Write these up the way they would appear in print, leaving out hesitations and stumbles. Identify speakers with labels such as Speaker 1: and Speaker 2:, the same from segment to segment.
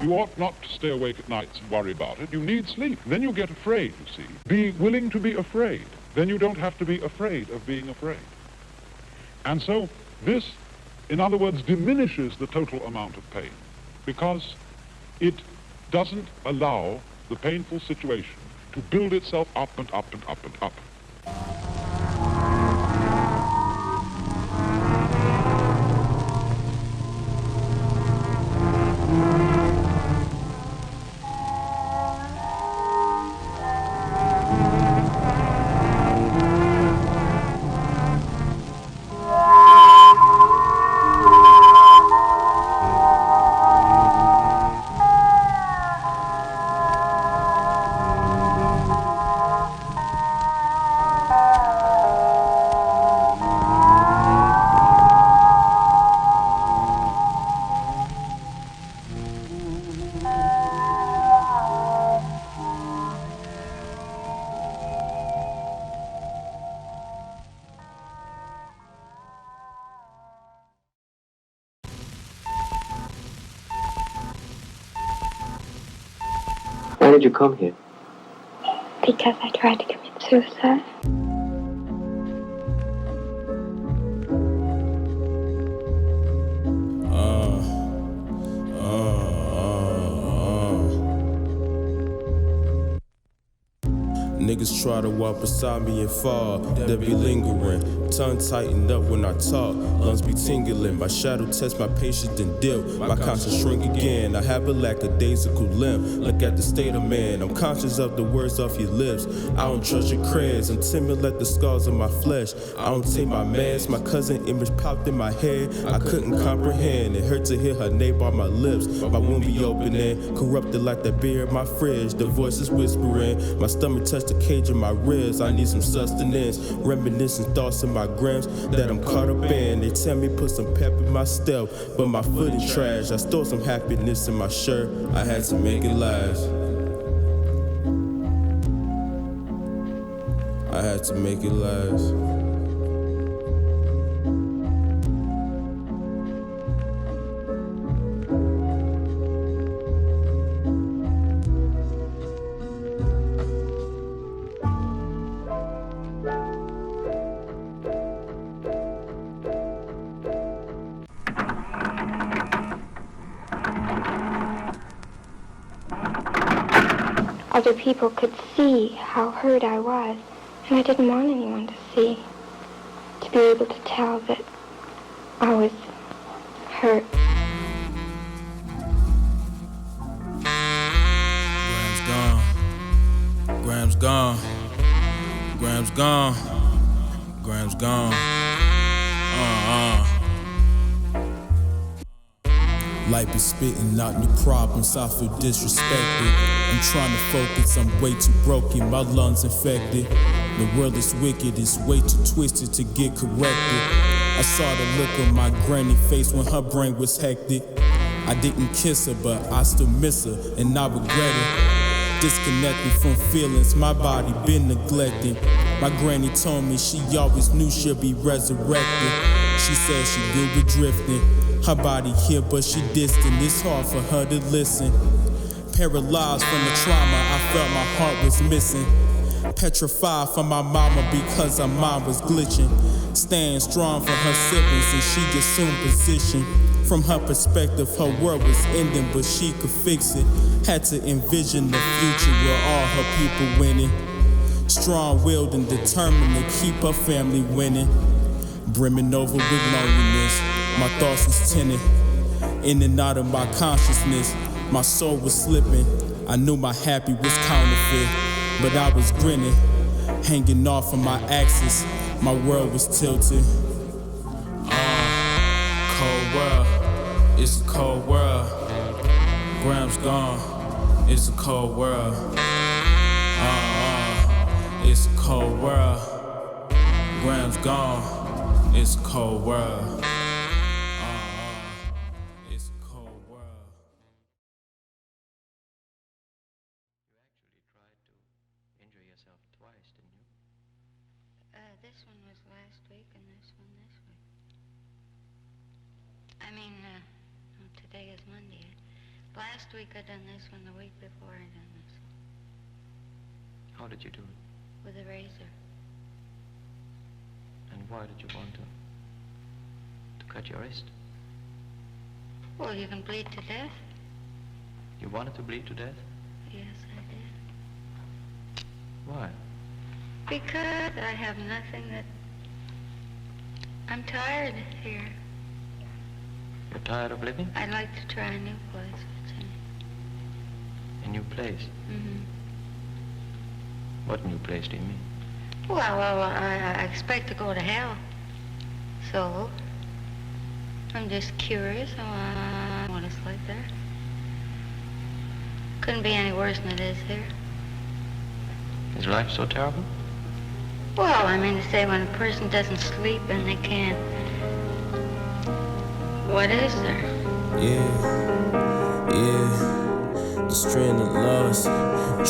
Speaker 1: You ought not to stay awake at nights and worry about it. You need sleep. Then you get afraid, you see. Be willing to be afraid. Then you don't have to be afraid of being afraid. And so this, in other words, diminishes the total amount of pain because it doesn't allow the painful situation to build itself up and up and up and up.
Speaker 2: Why did you come here?
Speaker 3: Because I tried to commit suicide.
Speaker 4: Niggas try to walk beside me and fall, they be lingering. Tongue tightened up when I talk, lungs be tingling. My shadow test my patience then dip, my conscience shrink again. I have a lackadaisical limp, look at the state of man. I'm conscious of the words off your lips. I don't trust your creds, I'm timid like the scars on my flesh. I don't take my mask, my cousin image popped in my head. I couldn't comprehend, it hurt to hear her name on my lips. My wound be opening, corrupted like that beer in my fridge. The voices whispering, my stomach touched the cage of my ribs. I need some sustenance, reminiscing thoughts in my grams that I'm caught up in. They tell me put some pep in my step, but my foot is trash. I stole some happiness in my shirt, I had to make it last. I had to make it last.
Speaker 3: Other people could see how hurt I was, and I didn't want anyone to see, to be able to tell that I was hurt.
Speaker 4: Graham's gone. Graham's gone. Graham's gone. Life is spitting out new problems, I feel disrespected. I'm trying to focus, I'm way too broken, my lungs infected. The world is wicked, it's way too twisted to get corrected. I saw the look on my granny face when her brain was hectic. I didn't kiss her, but I still miss her, and I regret it. Disconnected from feelings, my body been neglected. My granny told me she always knew she'd be resurrected. She said she good with drifting. Her body here, but she distant. It's hard for her to listen. Paralyzed from the trauma, I felt my heart was missing. Petrified from my mama because her mind was glitching. Staying strong for her siblings and she assumed position. From her perspective, her world was ending, but she could fix it. Had to envision the future where all her people winning. Strong-willed and determined to keep her family winning. Brimming over with loneliness, my thoughts was tinted. In and out of my consciousness, my soul was slipping. I knew my happy was counterfeit, but I was grinning. Hanging off of my axis, my world was tilted. Cold world, it's a cold world. Graham's gone, it's a cold world. It's a cold world. Graham's gone, it's a cold world. It's a cold world.
Speaker 5: You actually tried to injure yourself twice, didn't you?
Speaker 3: This one was last week and this one this week. I mean, today is Monday.
Speaker 2: Last week I done this one, the week before I done this one.
Speaker 5: How did you do it?
Speaker 2: With a razor.
Speaker 5: And why did you want to cut your wrist?
Speaker 2: Well, you can bleed to death.
Speaker 5: You wanted to bleed to death?
Speaker 2: Yes, I did.
Speaker 5: Why?
Speaker 2: Because I have nothing that... I'm tired here.
Speaker 5: You're tired of living?
Speaker 2: I'd like to try a new place.
Speaker 5: A new place?
Speaker 2: Mm-hmm.
Speaker 5: What new place do you mean?
Speaker 2: Well, I expect to go to hell. So, I'm just curious. I want what it's like there. Couldn't be any worse than it is here.
Speaker 5: Is life so terrible?
Speaker 2: Well, I mean to say, when a person doesn't sleep and they can't... What is there?
Speaker 4: Yeah. The strand of lost,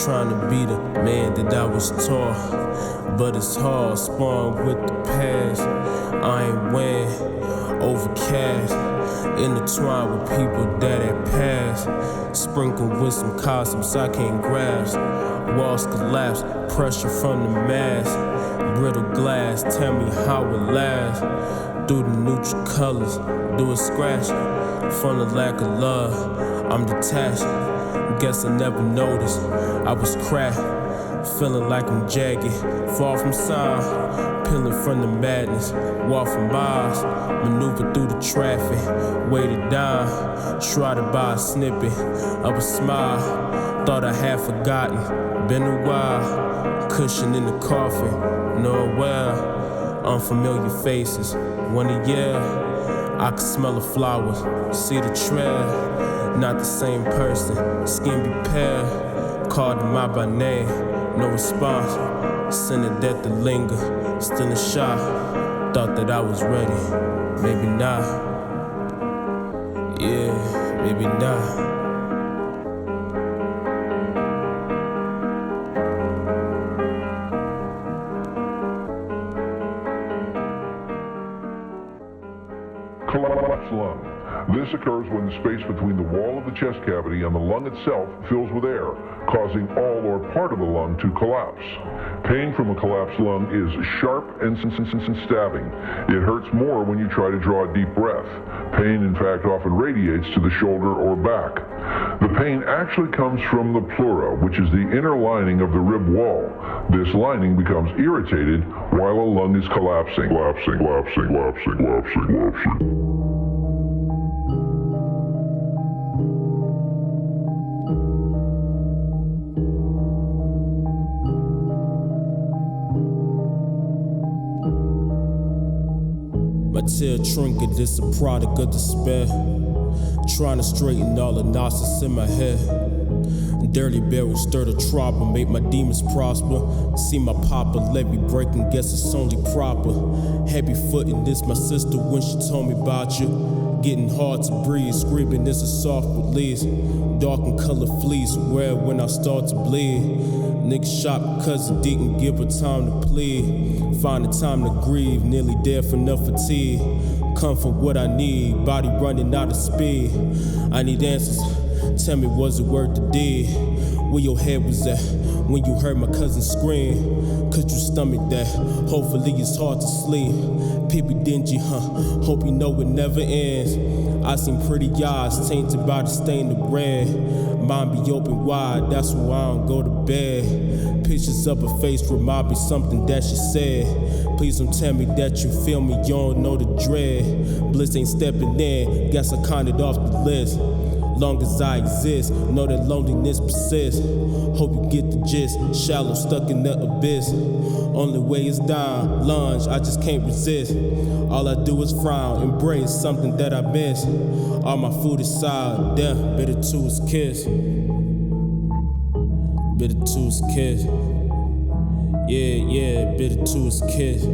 Speaker 4: trying to be the man that I was taught. But it's hard, spawned with the past. I ain't weighing, overcast, intertwined with people that had passed. Sprinkled with some cosmos I can't grasp. Walls collapse, pressure from the mass. Brittle glass, tell me how it lasts. Through the neutral colors, do a scratch. From the lack of love, I'm detached. Guess I never noticed I was cracked, feeling like I'm jagged, far from sound, peeling from the madness, walk from miles, maneuver through the traffic, weighted down, shrouded by a snippet of a smile. Thought I had forgotten, been a while, cushion in the coffin, know it well, unfamiliar faces, when a year, I could smell the flowers, see the trail. Not the same person, skin be pale. Called him out by name, no response. Sent a death to linger, still in shock. Thought that I was ready, maybe not. Yeah, maybe not.
Speaker 1: Collapsed lung. This occurs when the space between the wall of the chest cavity and the lung itself fills with air, causing all or part of the lung to collapse. Pain from a collapsed lung is sharp and stabbing. It hurts more when you try to draw a deep breath. Pain, in fact, often radiates to the shoulder or back. The pain actually comes from the pleura, which is the inner lining of the rib wall. This lining becomes irritated while a lung is collapsing.
Speaker 4: My tear trinket is a product of despair. Trying to straighten all the knots in my head. Dirty barrels stir the trouble, make my demons prosper. See my papa levy breaking, guess it's only proper. Heavy footing this my sister when she told me about you. Getting hard to breathe, screaming this is soft release. Dark and color fleece, wear when I start to bleed. Niggas shot because it didn't give her time to plead. Find the time to grieve, nearly dead for enough fatigue. Comfort what I need, body running out of speed. I need answers, tell me was it worth the deed? Where your head was at when you heard my cousin scream? Could you stomach that? Hopefully it's hard to sleep. People dingy, hope you know it never ends. I seen pretty eyes tainted by the stain of red. Mine be open wide, that's why I don't go to bed. Pictures of her face remind me something that she said. Please don't tell me that you feel me, you don't know the dread. Bliss ain't stepping in, guess I counted off the list. Long as I exist, know that loneliness persists. Hope you get the gist, shallow, stuck in the abyss. Only way is down, lunge, I just can't resist. All I do is frown, embrace something that I miss. All my food is sour, death, bitter to his kiss. Bitter to his kiss. Yeah, bitter to his kiss.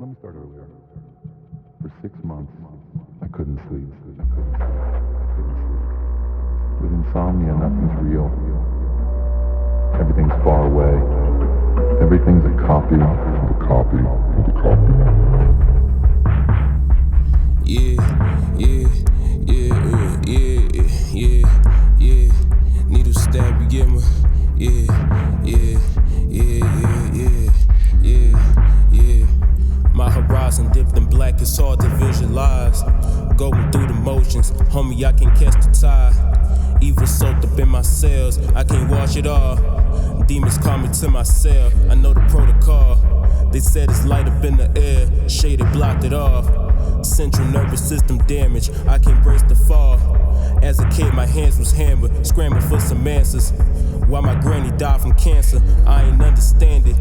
Speaker 1: Let me start earlier. For 6 months, I couldn't sleep. With insomnia, nothing's real. Everything's far away. Everything's a copy of a copy of a copy.
Speaker 4: Yeah. Needle stab, you get my, yeah. My horizon dipped in black, it's hard to visualize. Going through the motions, homie, I can catch the tide. Evil soaked up in my cells, I can't wash it off. Demons call me to my cell, I know the protocol. They said it's light up in the air, shaded blocked it off. Central nervous system damage, I can't brace the fall. As a kid, my hands was hammered, scrambling for some answers. While my granny died from cancer, I ain't understand it.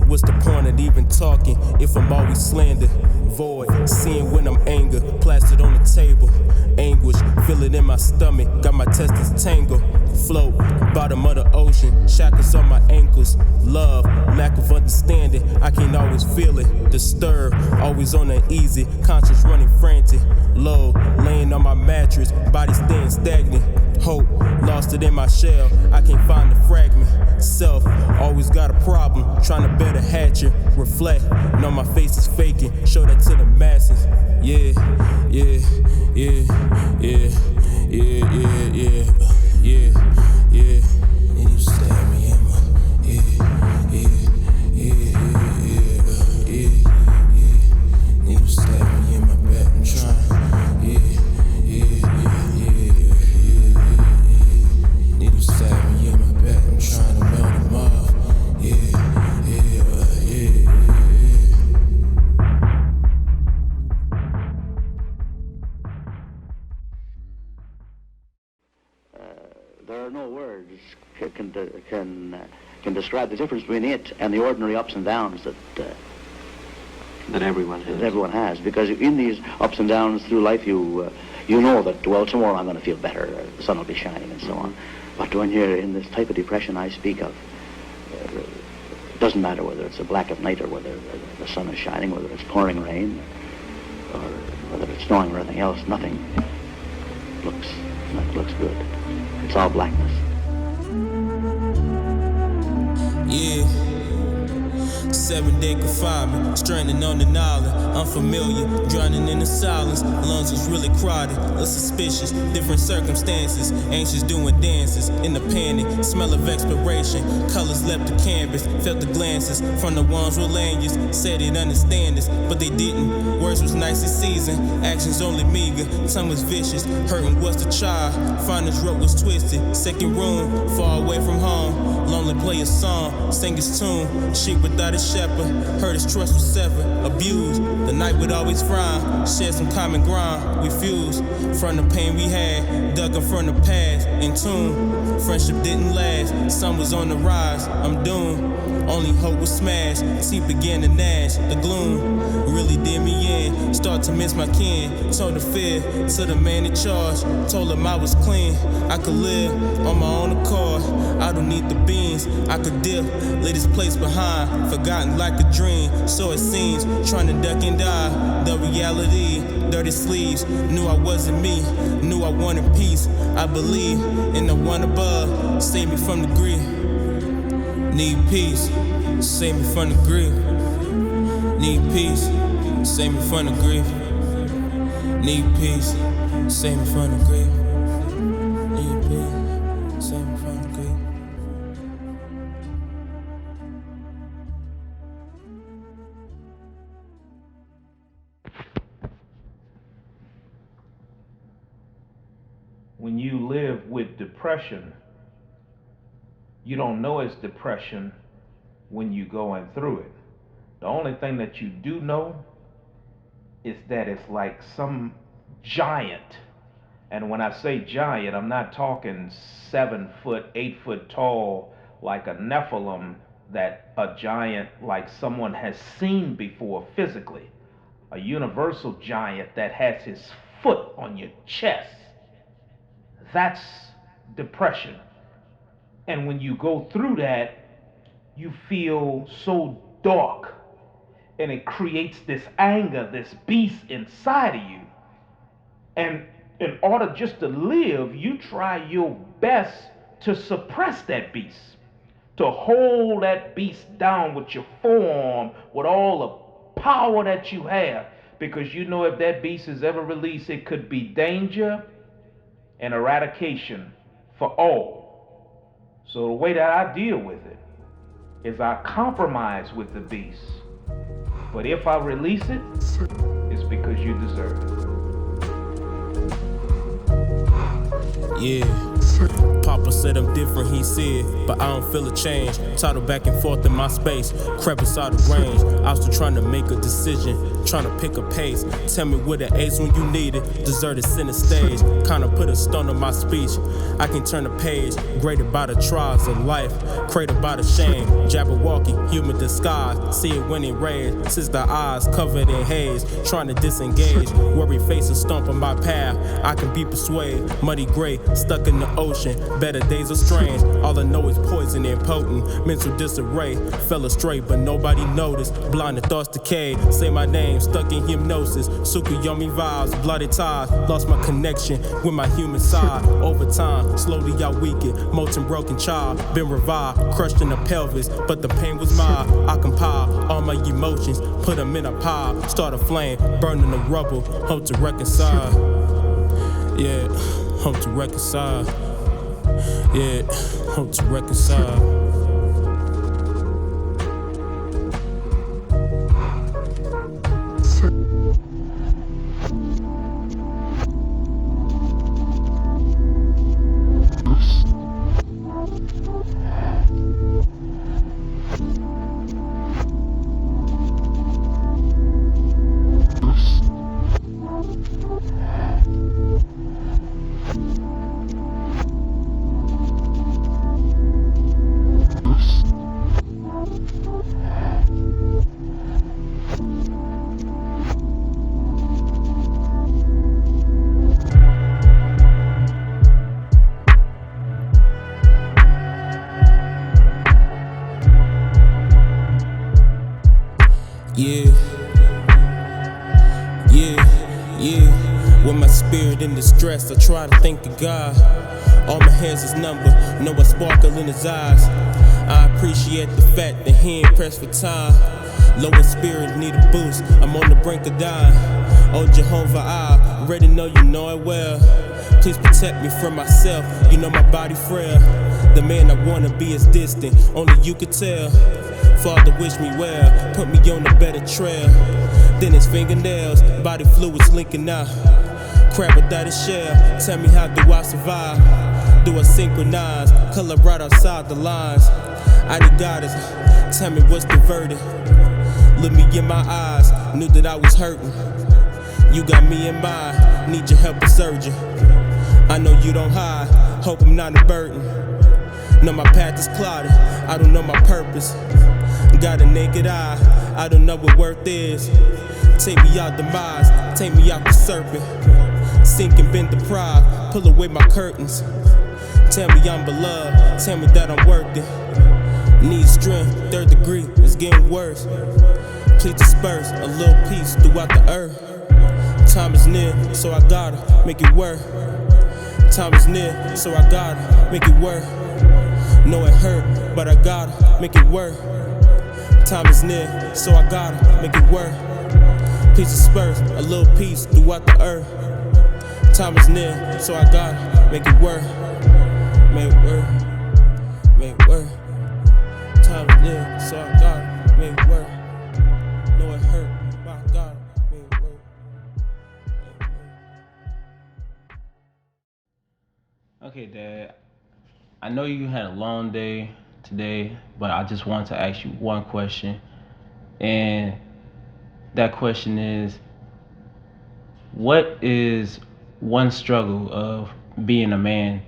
Speaker 4: What's the point of even talking if I'm always slandered? Void, seeing when I'm angered, plastered on the table. Anguish, feel it in my stomach, got my intestines tangled. Float, bottom of the ocean, shackles on my ankles. Love, lack of understanding, I can't always feel it. Disturbed, always on uneasy, conscience running frantic. Low, laying on my mattress, body staying stagnant. Hope, lost it in my shell, I can't find the fragment. Self, always got a problem, trying to better hatch it. Reflect, know my face is faking, show that to the masses. Yeah. And you stab me in my, And you stab me in my back, I'm trying, And you stab me in my back, I'm trying to melt him off,
Speaker 6: There are no words can describe the difference between it and the ordinary ups and downs
Speaker 5: That everyone has.
Speaker 6: that everyone has. Because in these ups and downs through life, you know that, well, tomorrow I'm going to feel better, the sun will be shining, and so on. But when you're in this type of depression I speak of, it doesn't matter whether it's a black of night or whether the sun is shining, whether it's pouring rain, or whether it's snowing or anything else, nothing looks good. It's all blackness.
Speaker 4: Yeah. 7-day confinement, stranded on an island, unfamiliar, drowning in the silence. Lungs was really crowded, suspicious, different circumstances. Anxious doing dances, in the panic, smell of expiration. Colors left the canvas, felt the glances from the ones with language. Said they'd understand us, but they didn't. Words was nicely seasoned, actions only meager. Tongue was vicious, hurting was the child. Finder's rope was twisted, second room, far away from home. Lonely play a song, sing his tune, sheep without a shepherd. Heard his trust was severed, abused. The night would always frown, shared some common ground. We fused from the pain we had, dug up from the past, in tune. Friendship didn't last, sun was on the rise. I'm doomed. Only hope was smashed, teeth began to gnash. The gloom really did me in, start to miss my kin. Told the fear to the man in charge, told him I was clean. I could live on my own accord, I don't need the beans. I could dip, leave this place behind, forgotten like a dream. So it seems, trying to duck and dive. The reality, dirty sleeves, knew I wasn't me, knew I wanted peace. I believe in the one above, save me from the grief. Need peace, save me from the grief. Need peace, save me from the grief. Need peace, save me from the grief. Need peace, save me from the grief.
Speaker 7: When you live with depression, you don't know it's depression when you're going through it. The only thing that you do know is that it's like some giant. And when I say giant, I'm not talking 7 foot, 8 foot tall, like a Nephilim, that a giant like someone has seen before physically. A universal giant that has his foot on your chest. That's depression. And when you go through that, you feel so dark and it creates this anger, this beast inside of you. And in order just to live, you try your best to suppress that beast, to hold that beast down with your form, with all the power that you have, because you know if that beast is ever released, it could be danger and eradication for all. So the way that I deal with it is I compromise with the beast. But if I release it, it's because you deserve it.
Speaker 4: Yeah. Papa said I'm different, he said, but I don't feel a change. Title back and forth in my space, crevice out of range. I was still trying to make a decision, trying to pick a pace. Tell me where the ace when you need it. Deserted center stage, kinda put a stun on my speech. I can turn a page, graded by the trials of life, cratered by the shame. Jabberwocky, human disguise, see it when it rains. Since the eyes covered in haze, trying to disengage. Worry faces stomping my path, I can be persuaded. Muddy gray, stuck in the ocean, better days are strange. All I know is poison and potent, mental disarray. Fell astray, but nobody noticed. Blinded thoughts decay. Say my name, stuck in hypnosis. Tsukuyomi vibes, blooded ties. Lost my connection with my human side. Over time, slowly I weaken. Molten broken child, been revived. Crushed in the pelvis, but the pain was mild. I compile all my emotions, put them in a pile. Start a flame, burning the rubble. Hope to reconcile. Yeah, hope to reconcile. Yeah, hope to reconcile. Yeah. With my spirit in distress, I try to think of God. All my hands is numbered, know a sparkle in his eyes. I appreciate the fact that he ain't pressed for time. Low in spirit, need a boost, I'm on the brink of dying. Oh Jehovah, I already know you know it well. Please protect me from myself, you know my body frail. The man I wanna be is distant, only you could tell. Father wish me well, put me on a better trail. Then his fingernails, body fluids linking out. Crab without a shell, tell me how do I survive? Do I synchronize, color right outside the lines? I need guidance, tell me what's the verdict. Look me in my eyes, knew that I was hurting. You got me in mind, need your help as surgeon. I know you don't hide, hope I'm not a burden. Know my path is clouded, I don't know my purpose. Got a naked eye, I don't know what worth is. Take me out the demise, take me out the serpent. Sink and bend deprived, pull away my curtains. Tell me I'm beloved, tell me that I'm worth it. Need strength, 3rd degree, it's getting worse. Please disperse a little peace throughout the earth. Time is near, so I gotta make it work. Time is near, so I gotta make it work. Know it hurt, but I gotta make it work. Time is near, so I gotta make it work. Please disperse a little peace throughout the earth. Time is near, so I gotta make it work. Make it work, make it work. Time is near, so I gotta make it work. Know it hurt, but I gotta make it work. Make it work.
Speaker 8: Okay, Dad. I know you had a long day today, but I just wanted to ask you one question. And that question is, what is one struggle of being a man?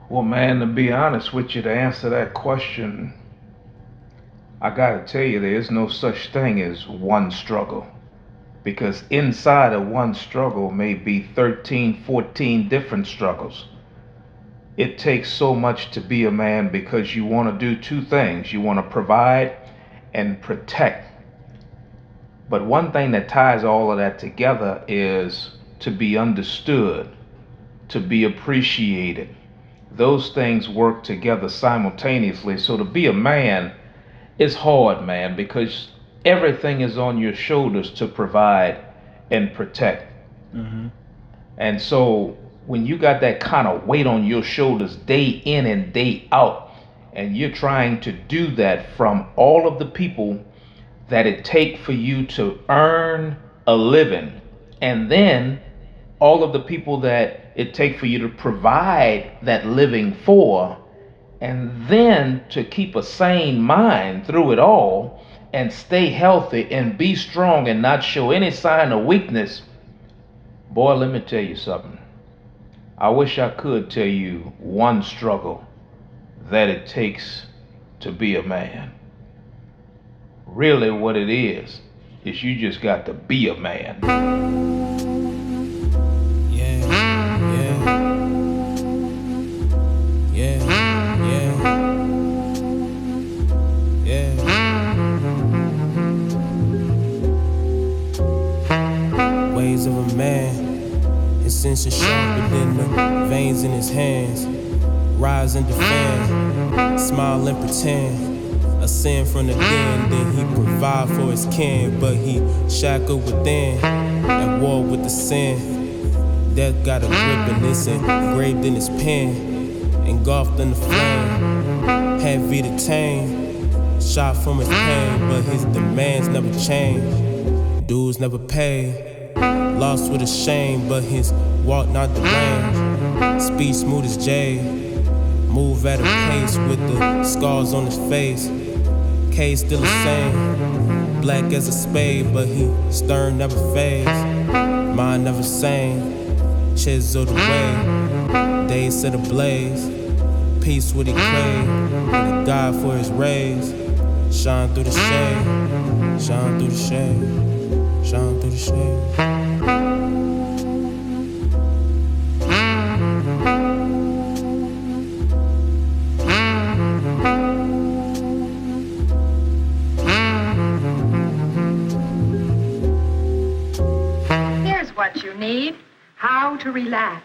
Speaker 7: Well, man, to be honest with you, to answer that question, I gotta tell you, there is no such thing as one struggle. Because inside of one struggle may be 13, 14 different struggles. it takes so much to be a man because you want to do two things. You want to provide and protect. But one thing that ties all of that together is to be understood, to be appreciated. Those things work together simultaneously. So to be a man is hard, man, because everything is on your shoulders to provide and protect. Mm-hmm. And so when you got that kind of weight on your shoulders day in and day out, and you're trying to do that from all of the people that it take for you to earn a living, and then all of the people that it take for you to provide that living for, and then to keep a sane mind through it all and stay healthy and be strong and not show any sign of weakness. Boy, let me tell you something. I wish I could tell you one struggle that it takes to be a man. Really what it is you just got to be a man.
Speaker 4: Ways of a man, his sense is sharper than the veins in his hands. Rise and defend, smile and pretend. Ascend from the den, then he provide for his kin. But he shackled within, at war with the sin. Death got a grip and it's engraved in his pen. Engulfed in the flame, heavy to tame. Shot from his pain, but his demands never change. Dues never pay, lost with a shame, but his walk not deranged. Speech smooth as jade, move at a pace with the scars on his face. Case still the same, black as a spade, but he stern never fades. Mind never sane, chiseled away, days set ablaze. Peace what he crave, and he died for his rays. Shine through the shade, shine through the shade, shine through the shade.
Speaker 9: What you need, how to relax.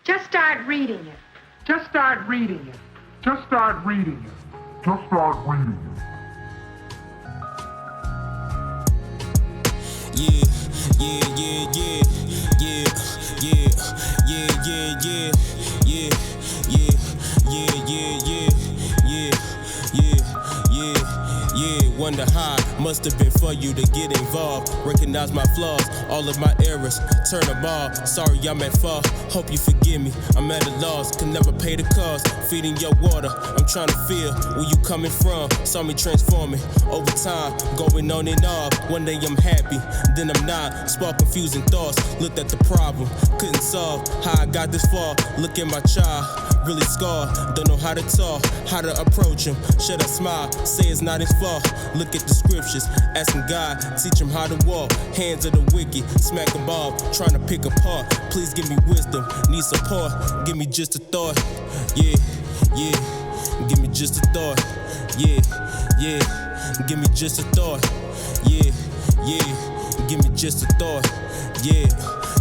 Speaker 9: Just start reading it. Just start reading it.
Speaker 1: Just start reading it. Just start reading it.
Speaker 4: Wonder how must have been for you to get involved. Recognize my flaws, all of my errors, turn them off. Sorry I'm at fault, hope you forgive me. I'm at a loss, can never pay the cost. Feeding your water, I'm trying to feel where you coming from. Saw me transforming over time, going on and off. One day I'm happy, then I'm not. Spark confusing thoughts, looked at the problem, couldn't solve how I got this far. Look at my child, really scarred. Don't know how to talk, how to approach him. Should I smile, say it's not his fault. Look at the scriptures, asking God, teach him how to walk. Hands of the wicked, smack them off, trying to pick apart. Please give me wisdom, need support. Give me just a thought, yeah, yeah. Give me just a thought, yeah, yeah. Give me just a thought, yeah, yeah. Give me just a thought, yeah,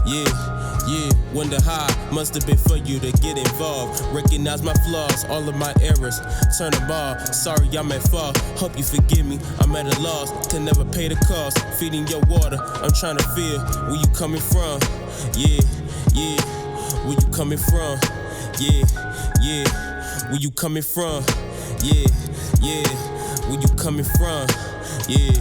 Speaker 4: yeah. Yeah, wonder how must have been for you to get involved. Recognize my flaws, all of my errors, turn them off. Sorry I'm at fault, hope you forgive me. I'm at a loss, can never pay the cost. Feeding your water, I'm trying to feel where you coming from. Yeah, yeah, where you coming from. Yeah, yeah, where you coming from. Yeah, yeah, where you coming from. Yeah,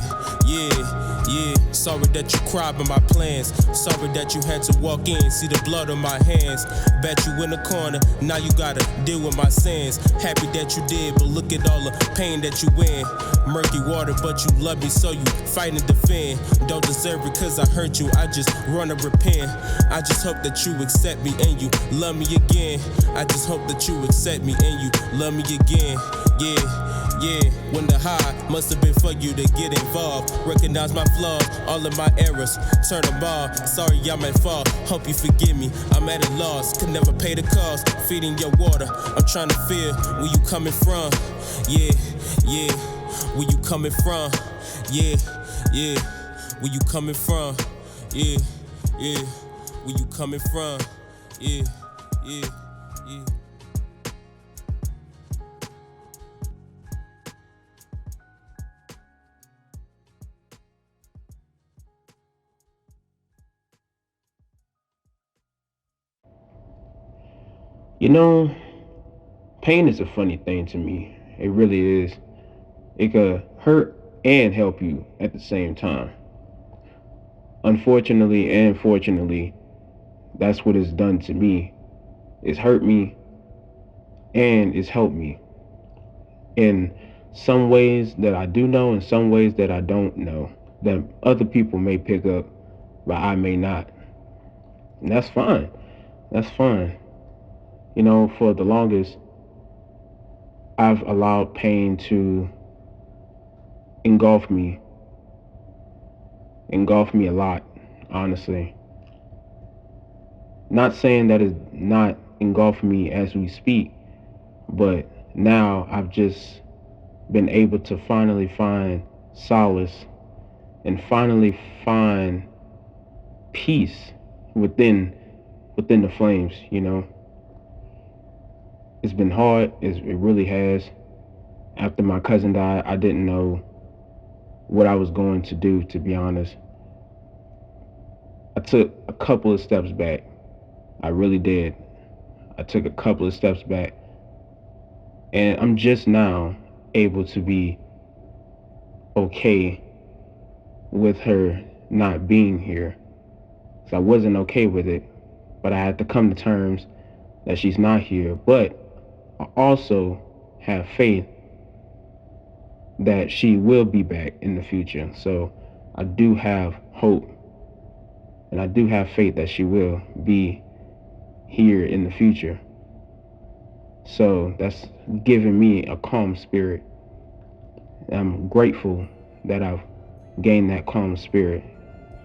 Speaker 4: yeah. Yeah, sorry that you cried by my plans. Sorry that you had to walk in, see the blood on my hands. Bet you in the corner, now you gotta deal with my sins. Happy that you did, but look at all the pain that you in. Murky water, but you love me, so you fight and defend. Don't deserve it cause I hurt you, I just wanna repent. I just hope that you accept me and you love me again. I just hope that you accept me and you love me again. Yeah, when the high must have been for you to get involved. Recognize my flaws, all of my errors, turn them off. Sorry I'm at fault, hope you forgive me. I'm at a loss, could never pay the cost. Feeding your water, I'm trying to feel where you coming from. Yeah, where you coming from. Yeah, where you coming from. Yeah, where you coming from. Yeah.
Speaker 8: You know, pain is a funny thing to me. It really is. It could hurt and help you at the same time. Unfortunately and fortunately, that's what it's done to me. It's hurt me and it's helped me in some ways that I do know and some ways that I don't know, that other people may pick up, but I may not. And that's fine. That's fine. You know, for the longest, I've allowed pain to engulf me a lot, honestly. Not saying that it's not engulfing me as we speak, but now I've just been able to finally find solace and finally find peace within the flames, you know. It's been hard, it really has. After my cousin died, I didn't know what I was going to do, to be honest. I took a couple of steps back. I really did. I took a couple of steps back. And I'm just now able to be okay with her not being here. So I wasn't okay with it, but I had to come to terms that she's not here. But I also have faith that she will be back in the future. So I do have hope, and I do have faith that she will be here in the future. So that's giving me a calm spirit. I'm grateful that I've gained that calm spirit.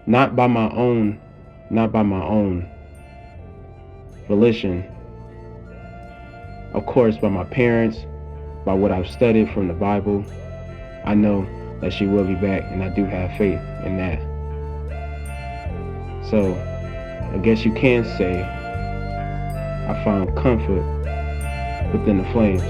Speaker 8: Not by my own volition. Of course, by my parents, by what I've studied from the Bible. I know that she will be back, and I do have faith in that. So, I guess you can say I found comfort within the flames.